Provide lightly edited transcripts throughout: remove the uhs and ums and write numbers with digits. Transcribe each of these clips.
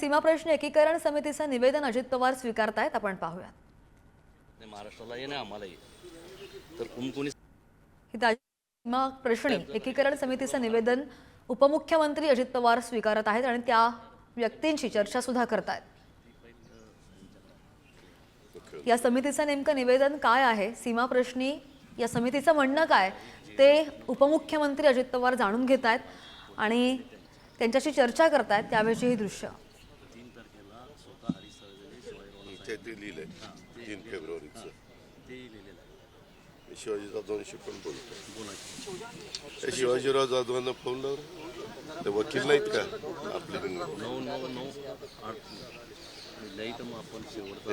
सीमा प्रश्न एकीकरण समितीचं निवेदन अजित पवार स्वीकारतायत, आपण पाहूयात। महाराष्ट्राला ये ना आम्हाला ये तर कोणी सीमा प्रश्नी एकीकरण समितीचं निवेदन उपमुख्यमंत्री अजित पवार स्वीकारत आहेत आणि त्या व्यक्तींची चर्चा सुद्धा करतायत। या समितीचं नेमकं निवेदन काय आहे, सीमा प्रश्नी या समितीचं म्हणणं काय, ते उपमुख्यमंत्री अजित पवार जाणून घेत आहेत आणि त्यांच्याशी चर्चा करतायत। त्यावेळची ही दृश्य 3 फेब्रुवारीचं शिवाजी जाधवांशी पण बोलतो। शिवाजीराव जाधवांना फोन लावला, ते वकील नाहीत का आपले?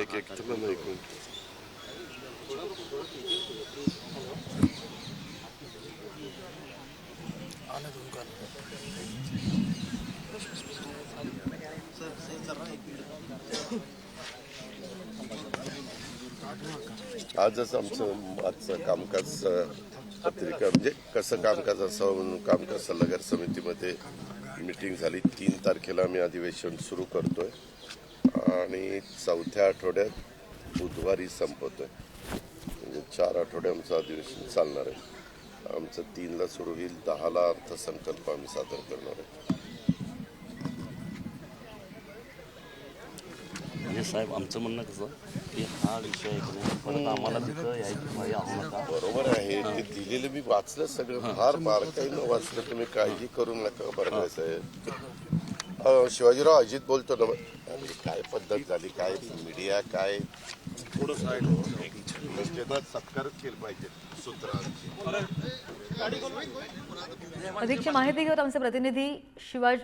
एक एक तर ऐकून आजच आजचं कामकाज पत्रिका म्हणजे कसं कामकाज असावं म्हणून कामकाज सल्लागार समितीमध्ये मीटिंग झाली। 3 तारखेला आम्ही अधिवेशन सुरू करतोय आणि 4थ्या आठवड्यात बुधवारी संपवतोय। म्हणजे 4 आठवडे आमचं अधिवेशन चालणार आहे। आमचं 3ला सुरू होईल, 10ला अर्थसंकल्प आम्ही सादर करणार आहे। साहेब आमचं म्हणणं कसं की हा विषय परत आम्हाला तिथं यायचं नका। बरोबर आहे, ते दिलेलं मी वाचलं सगळं, फार बारकाईनं वाचलं, तुम्ही काळजी करू नका बरं काय साहेब। शिवाजीराव अजित बोलतो ना, काय पद्धत झाली, काय मीडिया, काय थोडं सत्कारच केलं पाहिजे सूत्रांची। अधिकची माहिती घेऊन आमचे प्रतिनिधी शिवाजी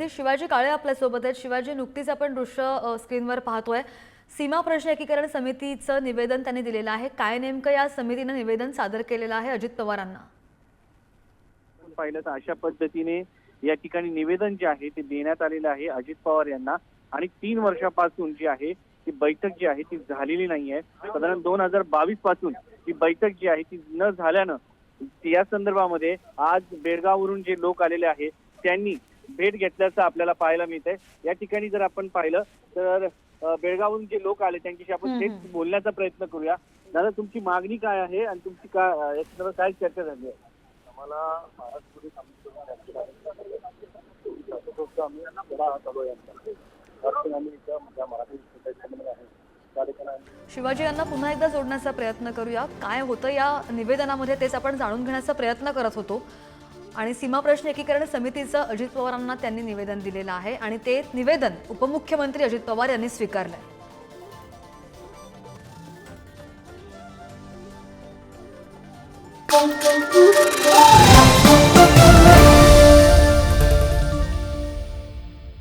शिवाजी काळे आपल्या सोबत आहेत। शिवाजी, नुकतीच आपण दृश्य स्क्रीनवर पाहतोय, सीमा प्रश्न एकीकरण समितीचं निवेदन त्यांनी दिलेलं आहे। काय नेमकं या समितीने निवेदन सादर केलेलं आहे अजित पवारांना? पाहिलं तर अशा पद्धतीने या ठिकाणी निवेदन जे आहे ते देण्यात आलेलं आहे अजित पवार यांना। आणि 3 वर्षापासून जी आहे ती बैठक जी आहे ती झालेली नाहीये। साधारण 2022 पासून ही बैठक जी आहे ती न झाल्यानं या संदर्भामध्ये आज बेळगाववरून जे लोक आलेले आहेत त्यांनी भेट घेतल्याचं आपल्याला पाहायला मिळतंय। या ठिकाणी जर आपण पाहिलं तर बेळगाववरून जे लोक आले त्यांच्याशी आपण थेट बोलण्याचा प्रयत्न करूया। दादा, तुमची मागणी काय आहे आणि तुमची काय चर्चा झाली आहे? आम्हाला शिवाजी यांना पुन्हा एकदा जोडण्याचा प्रयत्न करूया। काय होतं या निवेदनामध्ये तेच आपण जाणून घेण्याचा प्रयत्न करत होतो। आणि सीमा प्रश्न एकीकरण समितीचं अजित पवारांना त्यांनी निवेदन दिलेलं आहे आणि ते निवेदन उपमुख्यमंत्री अजित पवार यांनी स्वीकारलंय।